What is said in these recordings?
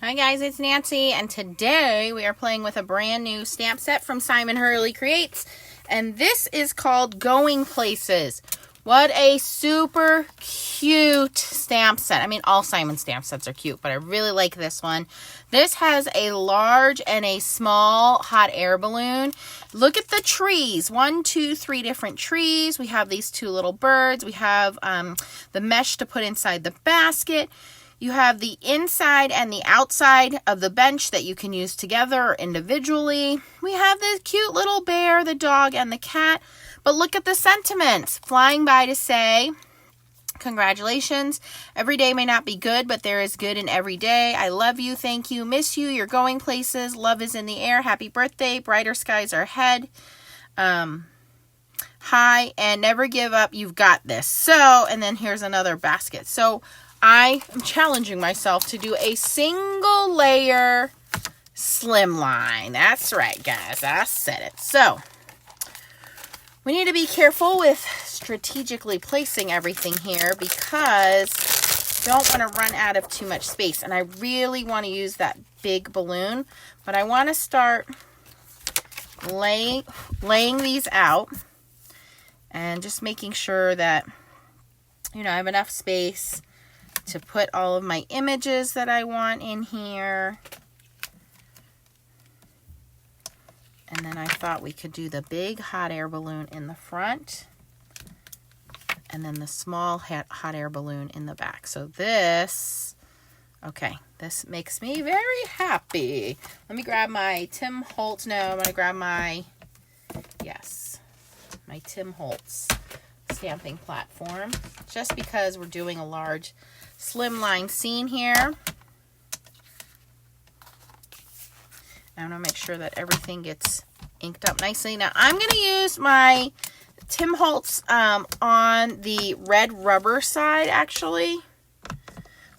Hi guys, it's Nancy, and today we are playing with a brand new stamp set from Simon Hurley Creates, and this is called Going Places. What a super cute stamp set. I mean, all Simon stamp sets are cute, but I really like this one. This has a large and a small hot air balloon. Look at the trees. 1, 2, 3 different trees. We have these 2 little birds. We have the mesh to put inside the basket. You have the inside and the outside of the bench that you can use together or individually. We have the cute little bear, the dog, and the cat. But look at the sentiments flying by to say, congratulations. Every day may not be good, but there is good in every day. I love you, thank you, miss you, you're going places. Love is in the air. Happy birthday. Brighter skies are ahead. Hi, and never give up. You've got this. So, and then here's another basket. So, I am challenging myself to do a single layer slimline. That's right, guys. I said it. So, we need to be careful with strategically placing everything here because don't want to run out of too much space. And I really want to use that big balloon, but I want to start laying these out and just making sure that, I have enough space to put all of my images that I want in here. And then I thought we could do the big hot air balloon in the front and then the small hot air balloon in the back. So this makes me very happy. Let me grab my Tim Holtz. No, I'm going to grab my Tim Holtz stamping platform just because we're doing a large slimline scene here. I want to make sure that everything gets inked up nicely. Now I'm going to use my Tim Holtz on the red rubber side actually,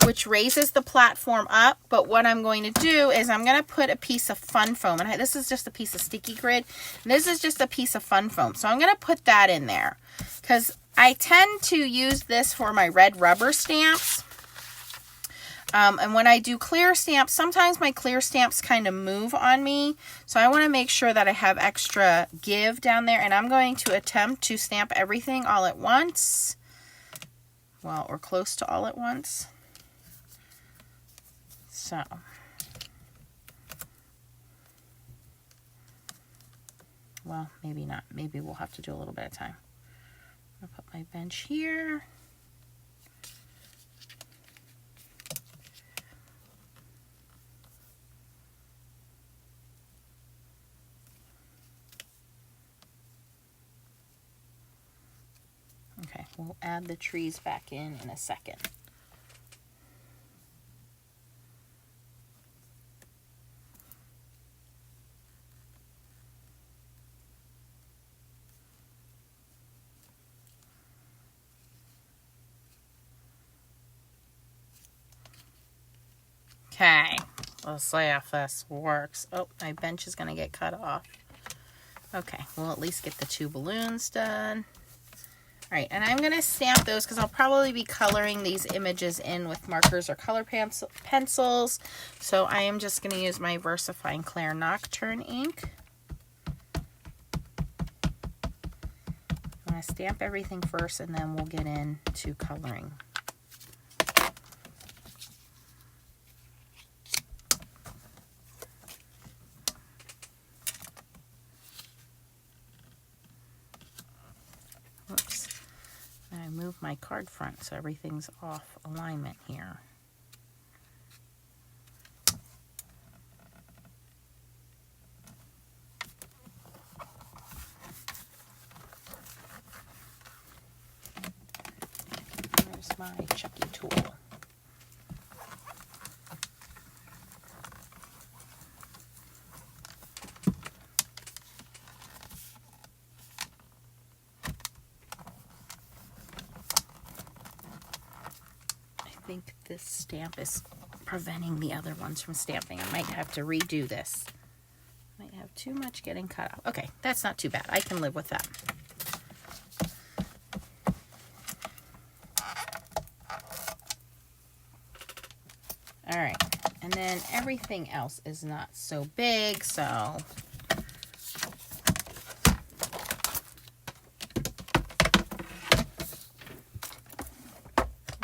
which raises the platform up. But what I'm going to do is I'm going to put a piece of fun foam, and this is just a piece of sticky grid, and this is just a piece of fun foam. So I'm going to put that in there because I tend to use this for my red rubber stamps. And when I do clear stamps, sometimes my clear stamps kind of move on me. So I want to make sure that I have extra give down there. And I'm going to attempt to stamp everything all at once. Well, or close to all at once. So. Well, maybe not. Maybe we'll have to do a little bit of time. I'll put my bench here. Okay, we'll add the trees back in a second. Okay, let's see if this works. Oh, my bench is going to get cut off. Okay, we'll at least get the 2 balloons done. All right, and I'm going to stamp those because I'll probably be coloring these images in with markers or color pencils. So I am just going to use my VersaFine Claire Nocturne ink. I'm going to stamp everything first and then we'll get into coloring. Whoops. I move my card front so everything's off alignment here. There's my Chucky tool. I think this stamp is preventing the other ones from stamping. I might have to redo this. Might have too much getting cut off. Okay, that's not too bad. I can live with that. All right, And then everything else is not so big, so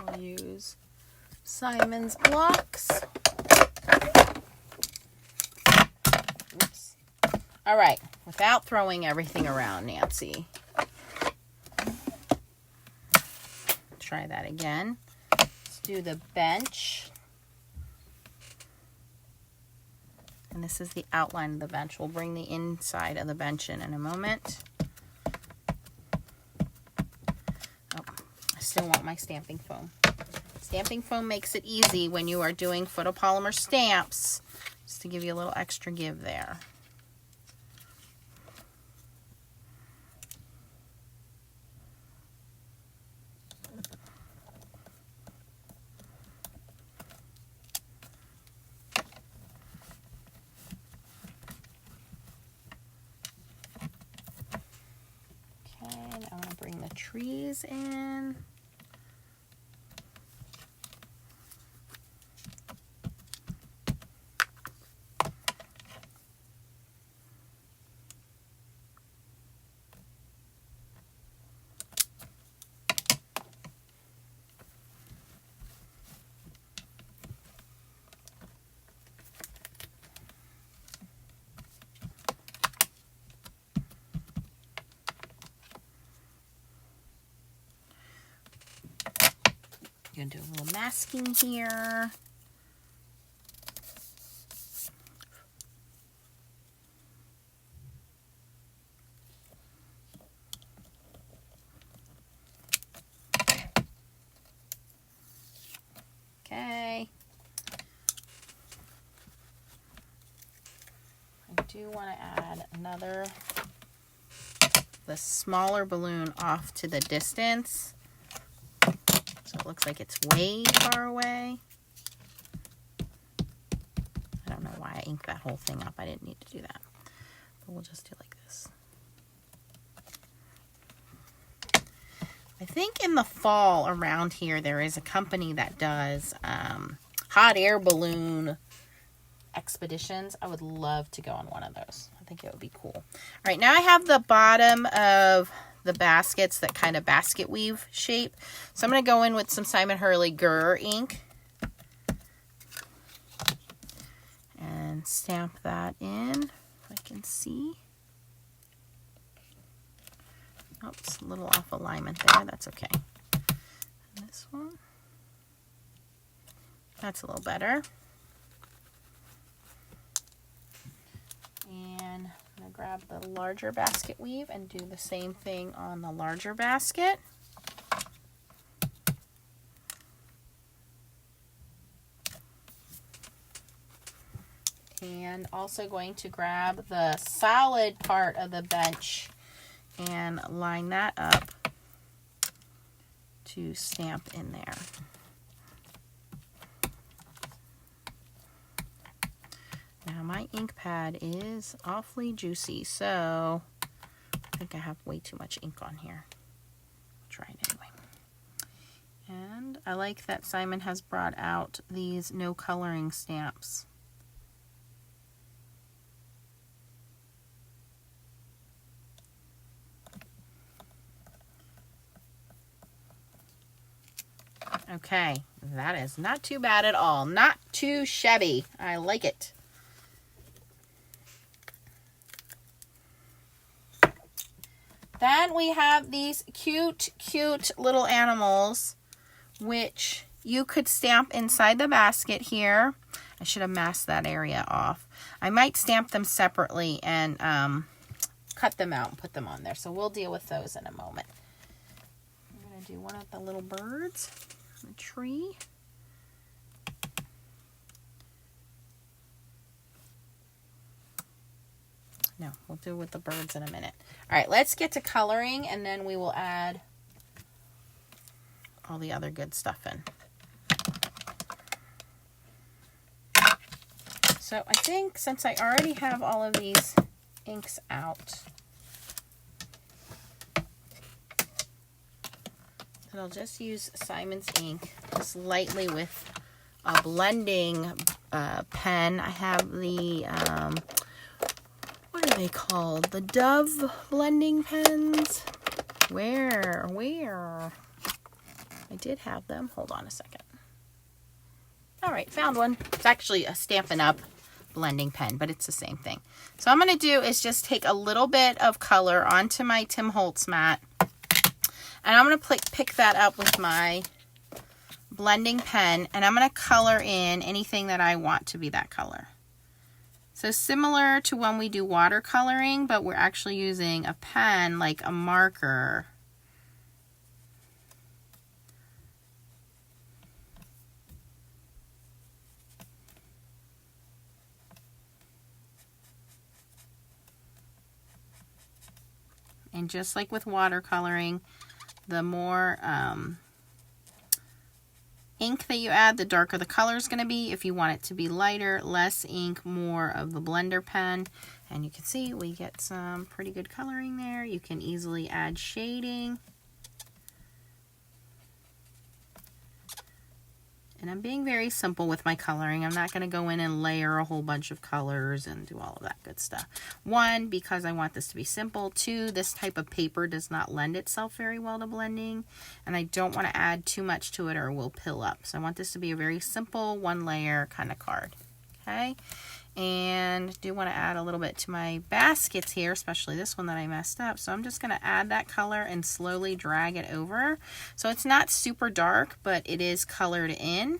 we'll use Simon's blocks. Oops. All right, without throwing everything around, Nancy. Try that again. Let's do the bench. And this is the outline of the bench. We'll bring the inside of the bench in a moment. Oh, I still want my stamping foam. Stamping foam makes it easy when you are doing photopolymer stamps, just to give you a little extra give there. I'm going to bring the trees in. Gonna do a little masking here. Okay. I do want to add the smaller balloon off to the distance. So it looks like it's way far away. I don't know why I inked that whole thing up. I didn't need to do that. But we'll just do like this. I think in the fall around here there is a company that does hot air balloon expeditions. I would love to go on one of those. I think it would be cool. All right, now I have the bottom of the baskets, that kind of basket weave shape. So I'm going to go in with some Simon Hurley Gur ink and stamp that in, if I can see. Oops, a little off alignment there. That's okay. And this one. That's a little better. And I'm going to grab the larger basket weave and do the same thing on the larger basket. And also going to grab the solid part of the bench and line that up to stamp in there. Now my ink pad is awfully juicy, so I think I have way too much ink on here. I'll try it anyway. And I like that Simon has brought out these no coloring stamps. Okay, that is not too bad at all. Not too shabby. I like it. Then we have these cute, cute little animals, which you could stamp inside the basket here. I should have masked that area off. I might stamp them separately and cut them out and put them on there. So we'll deal with those in a moment. I'm going to do one of the little birds on the tree. No, we'll do with the birds in a minute. All right, let's get to coloring, and then we will add all the other good stuff in. So I think since I already have all of these inks out, that I'll just use Simon's ink just lightly with a blending pen. I have the, what are they called? The Dove blending pens. Where? I did have them. Hold on a second. All right, found one. It's actually a Stampin' Up! Blending pen, but it's the same thing. So I'm going to do is just take a little bit of color onto my Tim Holtz mat, and I'm going to pick that up with my blending pen, and I'm going to color in anything that I want to be that color. So similar to when we do watercoloring, but we're actually using a pen like a marker. And just like with watercoloring, the more ink that you add, the darker the color is going to be. If you want it to be lighter, less ink, more of the blender pen. And you can see we get some pretty good coloring there. You can easily add shading. And I'm being very simple with my coloring. I'm not going to go in and layer a whole bunch of colors and do all of that good stuff. One, because I want this to be simple. Two, this type of paper does not lend itself very well to blending. And I don't want to add too much to it or it will pill up. So I want this to be a very simple one layer kind of card. Okay. And do want to add a little bit to my baskets here, especially this one that I messed up. So I'm just going to add that color and slowly drag it over. So it's not super dark, but it is colored in.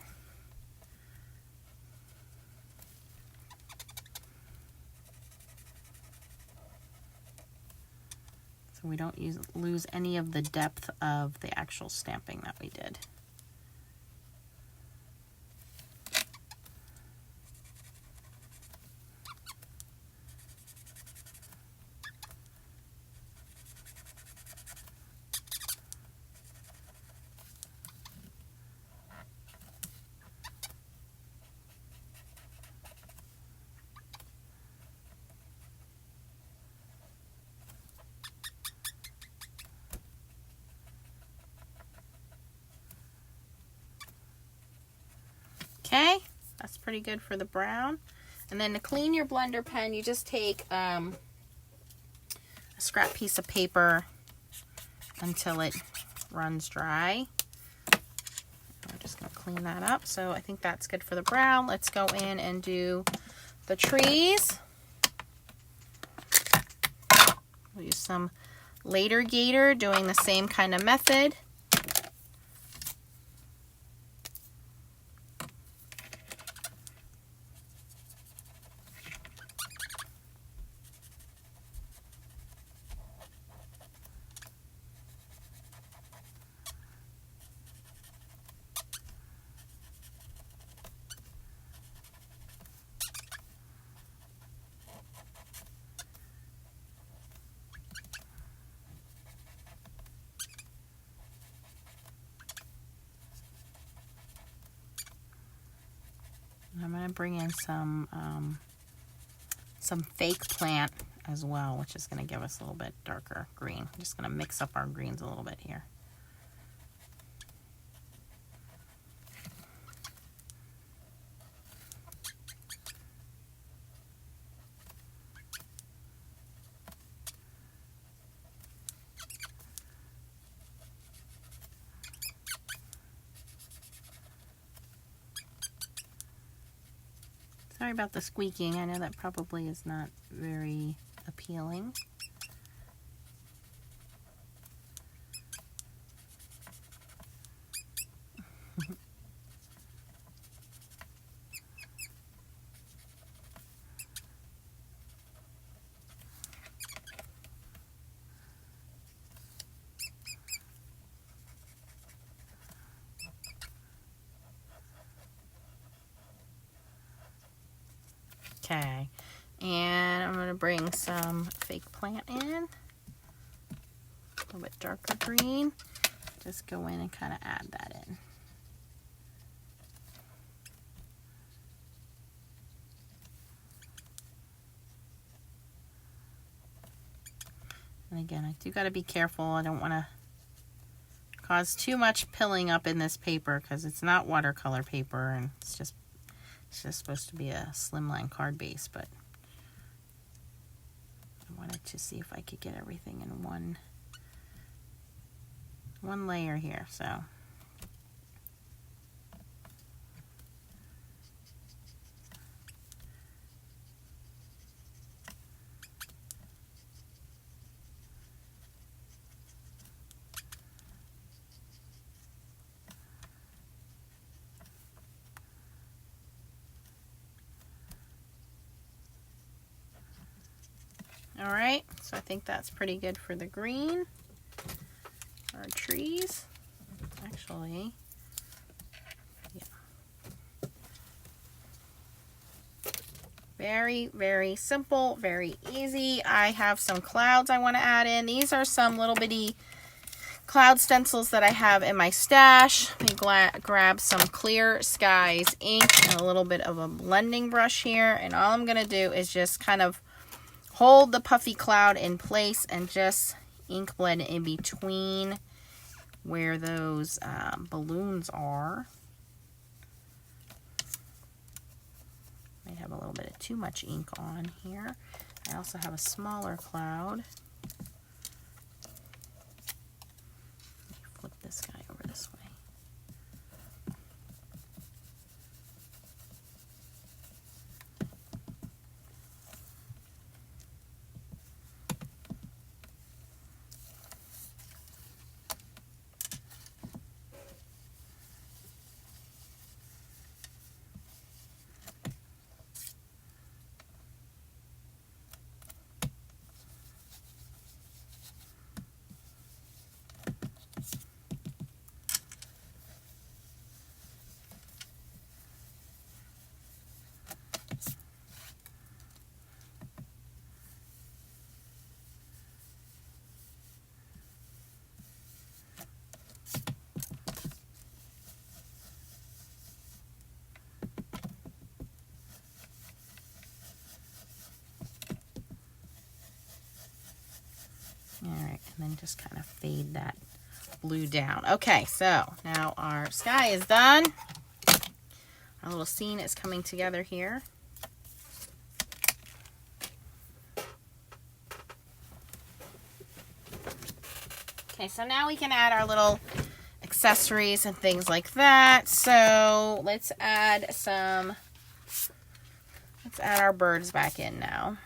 So we don't lose any of the depth of the actual stamping that we did. Okay, that's pretty good for the brown. And then to clean your blender pen, you just take a scrap piece of paper until it runs dry. I'm just going to clean that up. So I think that's good for the brown. Let's go in and do the trees. We'll use some later gator doing the same kind of method. I'm going to bring in some fake plant as well, which is going to give us a little bit darker green. I'm just going to mix up our greens a little bit here. Sorry about the squeaking. I know that probably is not very appealing. Okay, and I'm going to bring some fake plant in, a little bit darker green. Just go in and kind of add that in. And again, I do got to be careful. I don't want to cause too much pilling up in this paper because it's not watercolor paper and it's just It's just supposed to be a slimline card base, but I wanted to see if I could get everything in one layer here. So all right, so I think that's pretty good for the green. Our trees, actually, yeah. Very, very simple, very easy. I have some clouds I want to add in. These are some little bitty cloud stencils that I have in my stash. Let me grab some Clear Skies ink and a little bit of a blending brush here. And all I'm going to do is just kind of hold the puffy cloud in place and just ink blend in between where those balloons are. Might have a little bit of too much ink on here. I also have a smaller cloud. Let me flip this guy over this way. Alright, and then just kind of fade that blue down. Okay, so now our sky is done. Our little scene is coming together here. Okay, so now we can add our little accessories and things like that. So let's add our birds back in now.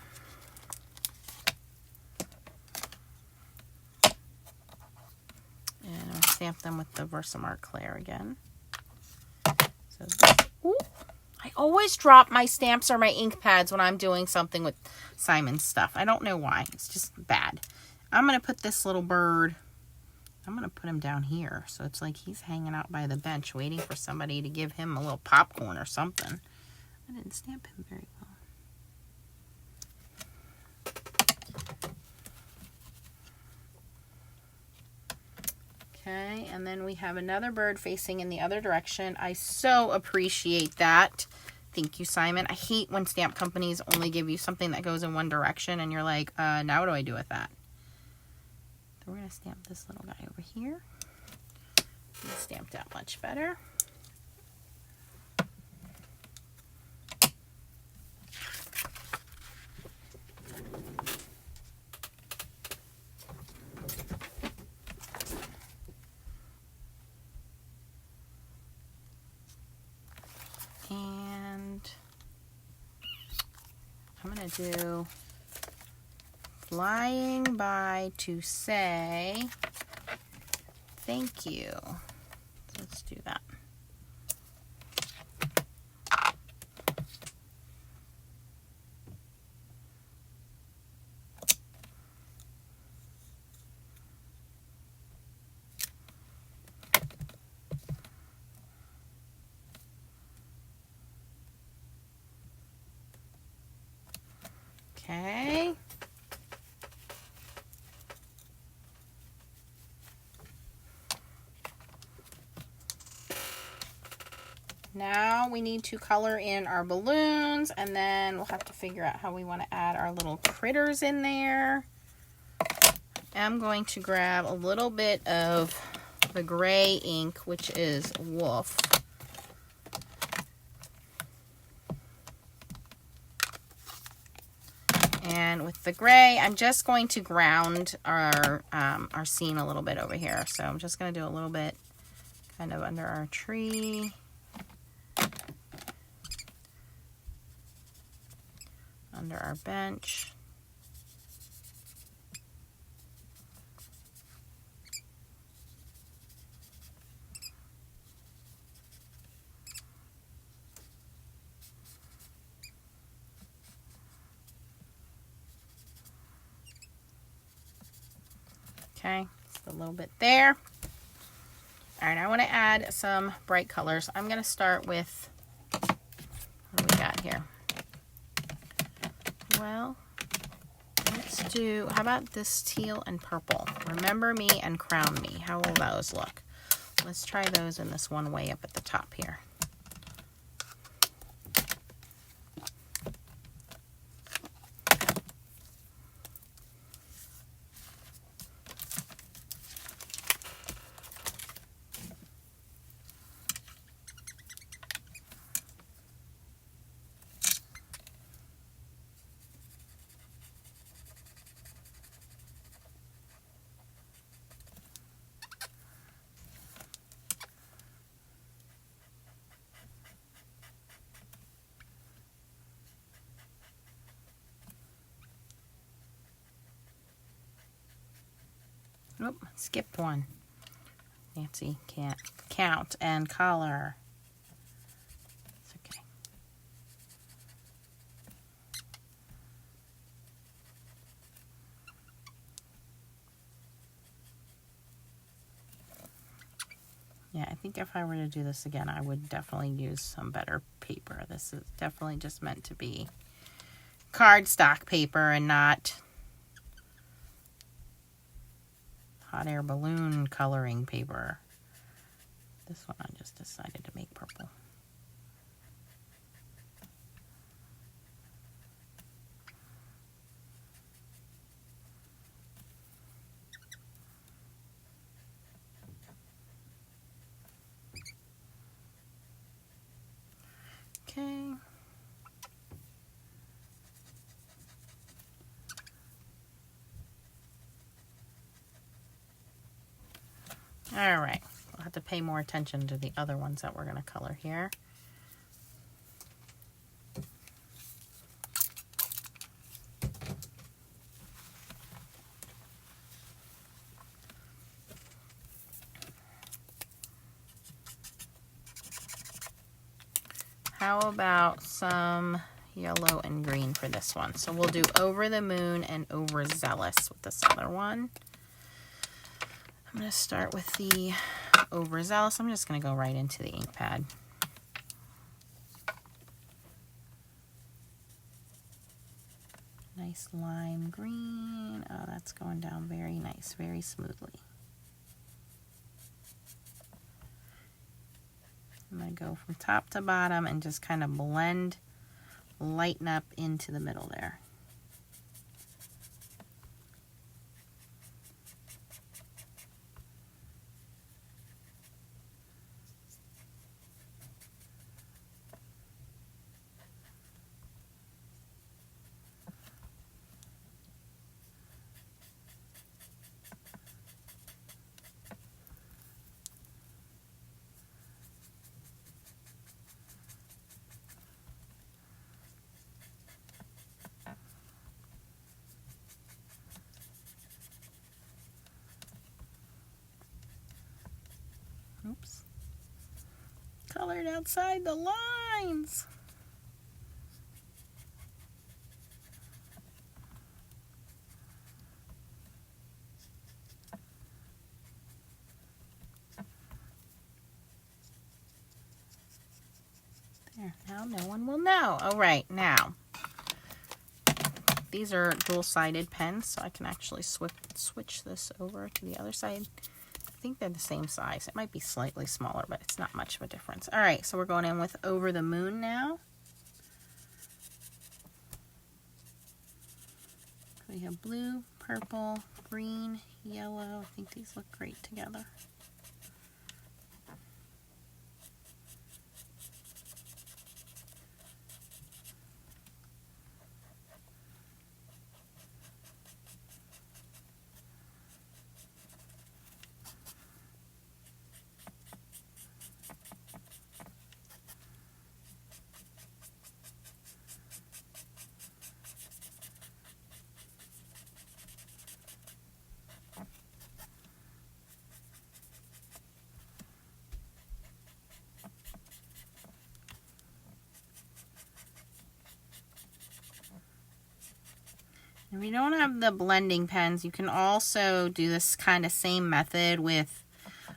And I'll stamp them with the Versamark Claire again. So this, ooh, I always drop my stamps or my ink pads when I'm doing something with Simon's stuff. I don't know why. It's just bad. I'm going to put this little bird, I'm going to put him down here. So it's like he's hanging out by the bench waiting for somebody to give him a little popcorn or something. I didn't stamp him very well. Okay, and then we have another bird facing in the other direction. I so appreciate that. Thank you, Simon. I hate when stamp companies only give you something that goes in one direction and you're like, now what do I do with that? So we're going to stamp this little guy over here. It's stamped out much better. And I'm going to do flying by to say thank you. So let's do that. Okay. Now we need to color in our balloons, and then we'll have to figure out how we want to add our little critters in there. I'm going to grab a little bit of the gray ink, which is Wolf. And with the gray, I'm just going to ground our scene a little bit over here. So I'm just going to do a little bit kind of under our tree. Under our bench. Okay, just a little bit there. All right, I want to add some bright colors. I'm going to start with, what do we got here? Well, let's do, how about this teal and purple? Remember Me and Crown Me. How will those look? Let's try those in this one way up at the top here. Oop, skipped one. Nancy can't count and color. It's okay. Yeah, I think if I were to do this again, I would definitely use some better paper. This is definitely just meant to be cardstock paper and not hot air balloon coloring paper. This one I just decided to make purple. Okay. All right. We'll have to pay more attention to the other ones that we're going to color here. How about some yellow and green for this one? So we'll do Over the Moon and Overzealous with this other one. I'm going to start with the Overzealous. I'm just going to go right into the ink pad. Nice lime green. Oh, that's going down very nice, very smoothly. I'm going to go from top to bottom and just kind of blend, lighten up into the middle there. Oops. Colored outside the lines. There, now no one will know. All right, now. These are dual-sided pens, so I can actually switch this over to the other side. I think they're the same size. It might be slightly smaller, but it's not much of a difference. All right, so we're going in with Over the Moon now. We have blue, purple, green, yellow. I think these look great together. If you don't have the blending pens, you can also do this kind of same method with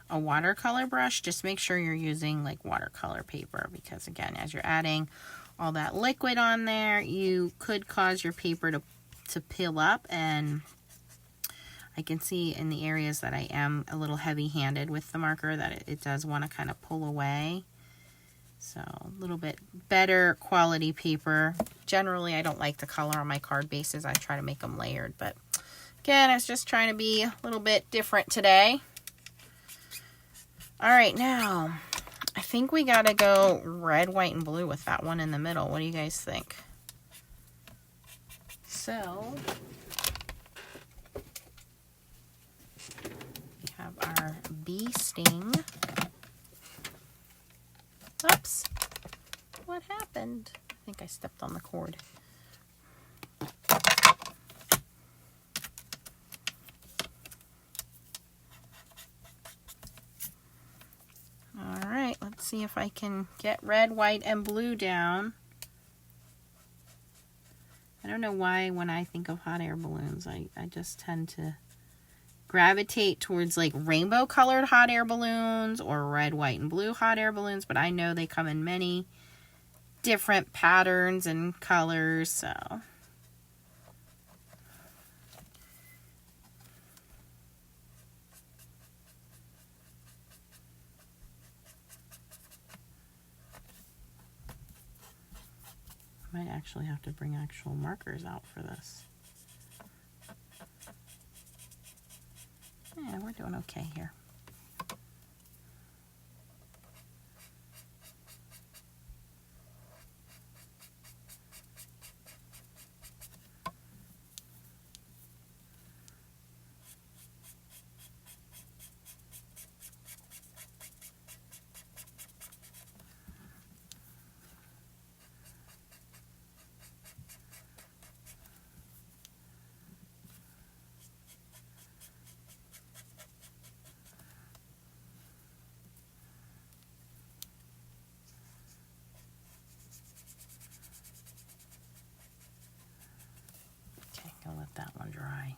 a watercolor brush. Just make sure you're using like watercolor paper, because again, as you're adding all that liquid on there, you could cause your paper to peel up, and I can see in the areas that I am a little heavy-handed with the marker that it does want to kind of pull away. So a little bit better quality paper. Generally, I don't like the color on my card bases. I try to make them layered, but again, I was just trying to be a little bit different today. All right, now I think we gotta go red, white, and blue with that one in the middle. What do you guys think? So we have our bee sting. Oops, what happened? I think I stepped on the cord. All right, let's see if I can get red, white, and blue down. I don't know why when I think of hot air balloons, I just tend to gravitate towards like rainbow colored hot air balloons or red, white, and blue hot air balloons, but I know they come in many different patterns and colors, so I might actually have to bring actual markers out for this. Yeah, we're doing okay here. I'll let that one dry.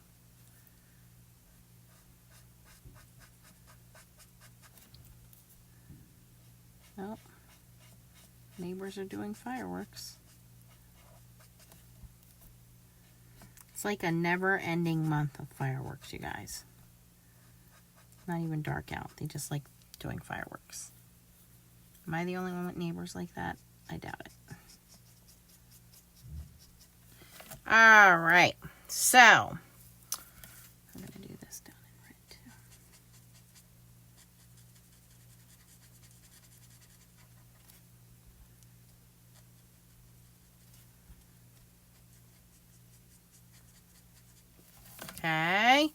Oh, neighbors are doing fireworks. It's like a never-ending month of fireworks, you guys. It's not even dark out. They just like doing fireworks. Am I the only one with neighbors like that? I doubt it. All right. So, I'm going to do this down in red too. Okay.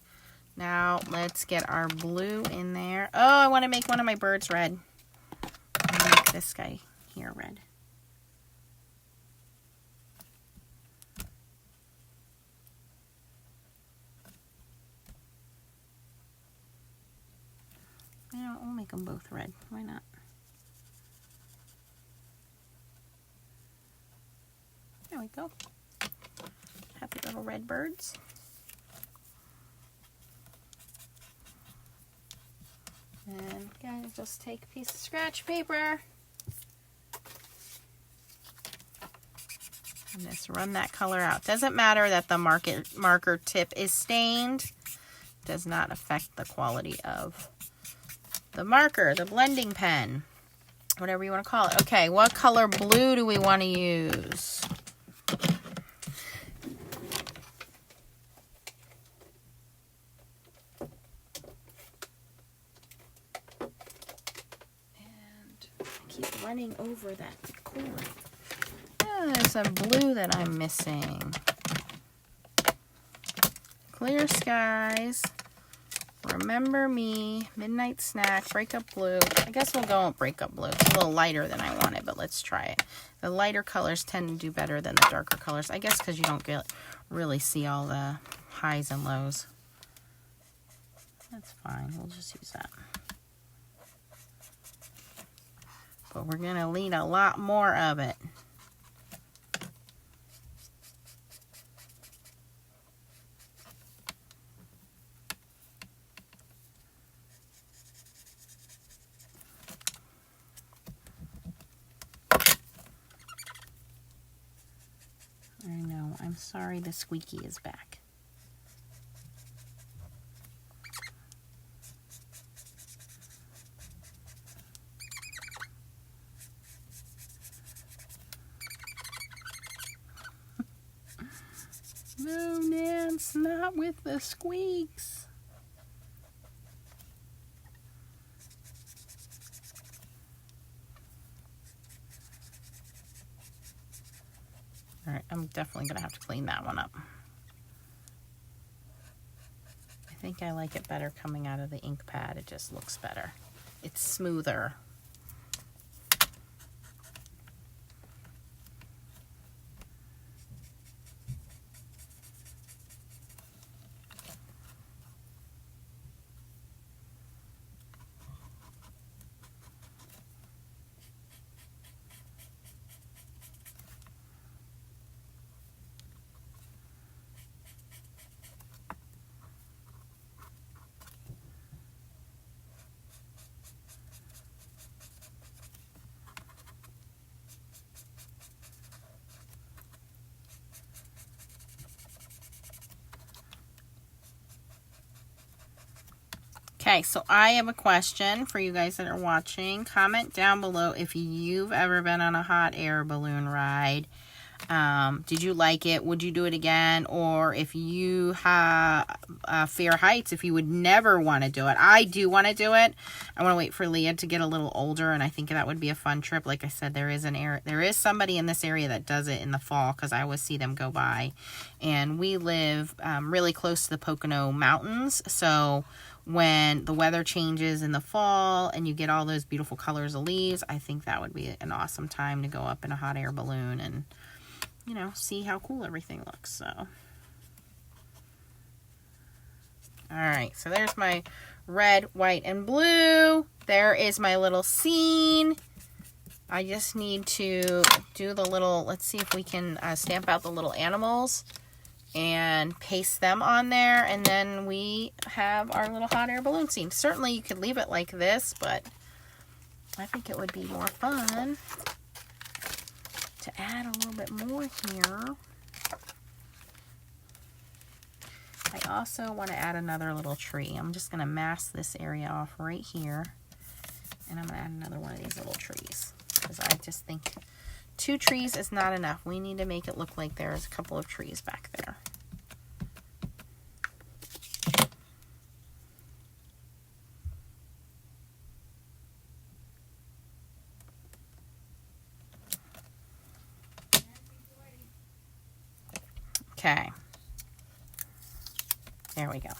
Now, let's get our blue in there. Oh, I want to make one of my birds red. I'm going to make this guy here red. Yeah, I'll make them both red. Why not? There we go. Happy little red birds. And again, just take a piece of scratch paper and just run that color out. Doesn't matter that the marker tip is stained. Does not affect the quality of the marker, the blending pen, whatever you want to call it. Okay, what color blue do we want to use? And I keep running over that cord. Oh, there's a blue that I'm missing. Clear skies. Remember me, midnight snack, break up blue. I guess we'll go with break up blue. It's a little lighter than I wanted, but let's try it. The lighter colors tend to do better than the darker colors. I guess because you don't really see all the highs and lows. That's fine. We'll just use that. But we're going to need a lot more of it. I'm sorry the squeaky is back. No, Nance, not with the squeaks. All right, I'm definitely going to have to clean that one up. I think I like it better coming out of the ink pad. It just looks better. It's smoother. Okay, so I have a question for you guys that are watching. Comment down below if you've ever been on a hot air balloon ride. Did you like it? Would you do it again? Or if you have fear heights, if you would never want to do it. I do want to do it. I want to wait for Leah to get a little older, and I think that would be a fun trip. Like I said, there is somebody in this area that does it in the fall because I always see them go by. And we live really close to the Pocono Mountains, so when the weather changes in the fall and you get all those beautiful colors of leaves, I think that would be an awesome time to go up in a hot air balloon and, you know, see how cool everything looks. So, all right, so there's my red, white, and blue. There is my little scene. I just need to do the little, let's see if we can stamp out the little animals and paste them on there, and then we have our little hot air balloon scene. Certainly you could leave it like this, but I think it would be more fun to add a little bit more here. I also want to add another little tree. I'm just going to mask this area off right here, and I'm going to add another one of these little trees because I just think 2 trees is not enough. We need to make it look like there's a couple of trees back there. Okay. There we go.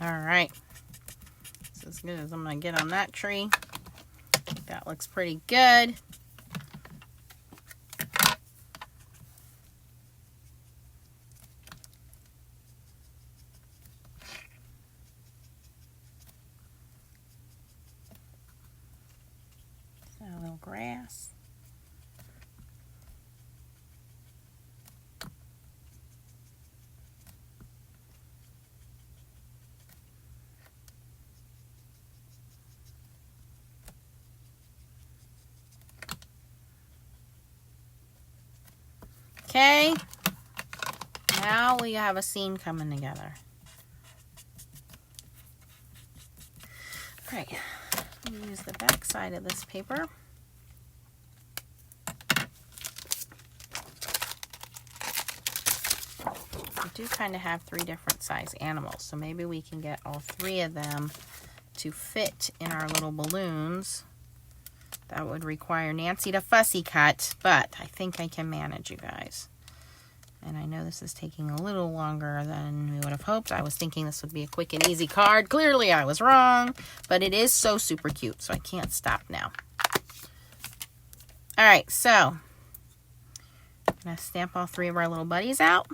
All right, so as good as I'm going to get on that tree. That looks pretty good. So a little grass. Okay. Now we have a scene coming together. All right. Use the back side of this paper. We do kind of have 3 different size animals, so maybe we can get all 3 of them to fit in our little balloons. That would require Nancy to fussy cut, but I think I can manage, you guys. And I know this is taking a little longer than we would have hoped. I was thinking this would be a quick and easy card. Clearly I was wrong, but it is so super cute, so I can't stop now. All right, so I'm going to stamp all 3 of our little buddies out.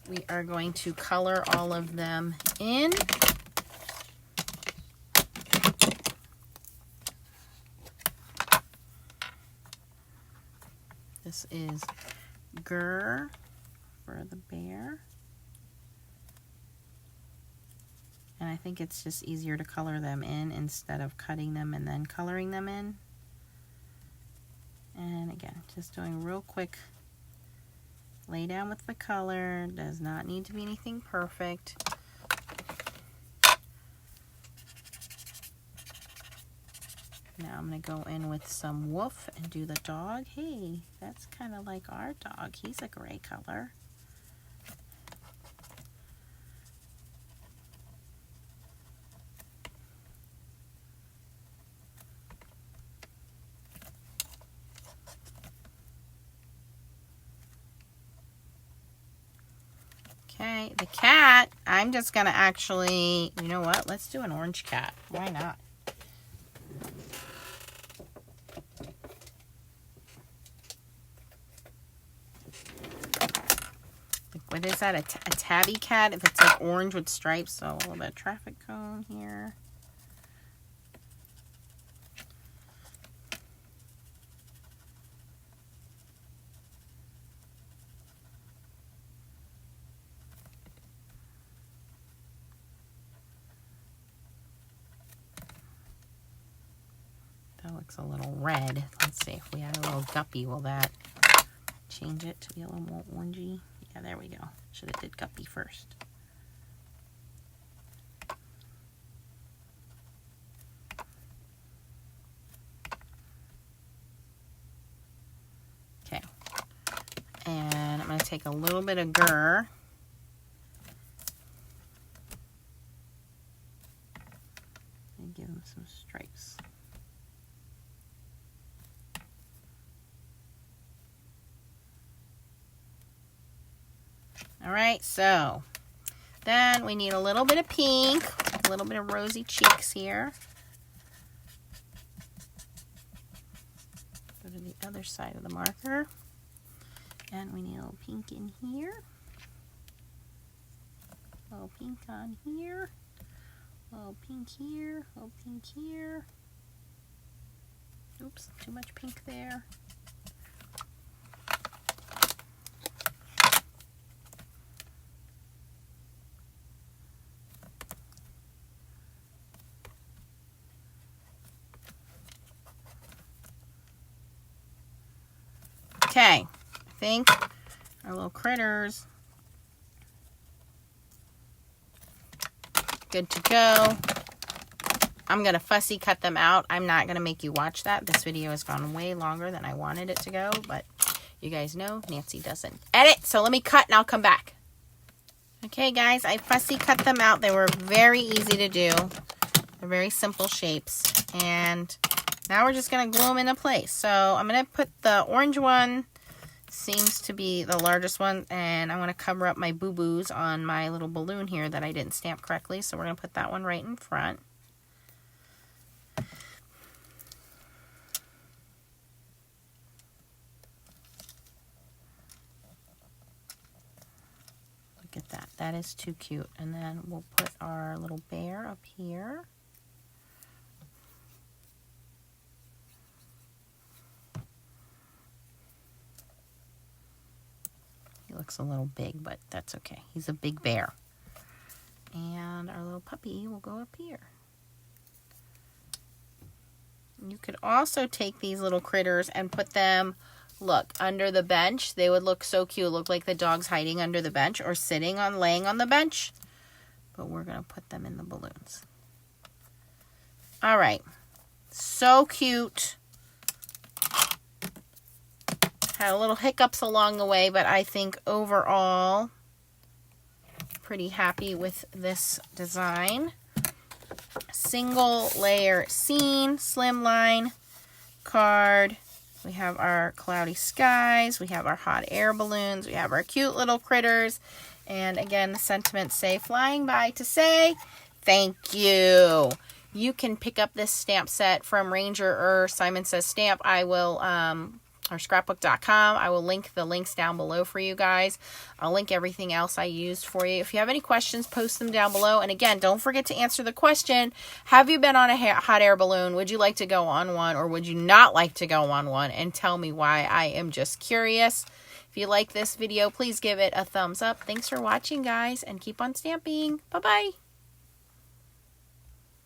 We are going to color all of them in. This is Grr for the bear. And I think it's just easier to color them in instead of cutting them and then coloring them in. And again, just doing real quick lay down with the color. Does not need to be anything perfect. Now I'm going to go in with some woof and do the dog. Hey, that's kind of like our dog. He's a gray color. Okay, the cat, I'm just going to actually, you know what? Let's do an orange cat. Why not? What is that? A tabby cat? If it's like orange with stripes, so a little bit of traffic cone here. That looks a little red. Let's see if we add a little guppy. Will that change it to be a little more orangey? Yeah, there we go. Should have did guppy first. Okay. And I'm going to take a little bit of Grr. And give him some stripes. All right, so then we need a little bit of pink, a little bit of rosy cheeks here. Go to the other side of the marker. And we need a little pink in here. A little pink on here. A little pink here. A little pink here. Oops, too much pink there. Okay, I think our little critters good to go. I'm going to fussy cut them out. I'm not going to make you watch that. This video has gone way longer than I wanted it to go, but you guys know Nancy doesn't edit, so let me cut and I'll come back. Okay, guys, I fussy cut them out. They were very easy to do. They're very simple shapes, and now we're just going to glue them into place. So I'm going to put the orange one, seems to be the largest one, and I'm going to cover up my boo-boos on my little balloon here that I didn't stamp correctly. So we're going to put that one right in front. Look at that. That is too cute. And then we'll put our little bear up here. looks a little big, but that's okay. He's a big bear. And our little puppy will go up here. You could also take these little critters and put them, look, under the bench. They would look so cute. Look like the dog's hiding under the bench or laying on the bench. But we're going to put them in the balloons. All right. So cute. Had a little hiccups along the way, but I think overall, pretty happy with this design. Single layer scene, slimline card. We have our cloudy skies. We have our hot air balloons. We have our cute little critters. And again, the sentiments say, flying by to say thank you. You can pick up this stamp set from Ranger or Simon Says Stamp. I will, or scrapbook.com. I will link the links down below for you guys. I'll link everything else I used for you. If you have any questions, post them down below. And again, don't forget to answer the question, have you been on a hot air balloon? Would you like to go on one, or would you not like to go on one? And tell me why. I am just curious. If you like this video, please give it a thumbs up. Thanks for watching, guys, and keep on stamping. Bye-bye.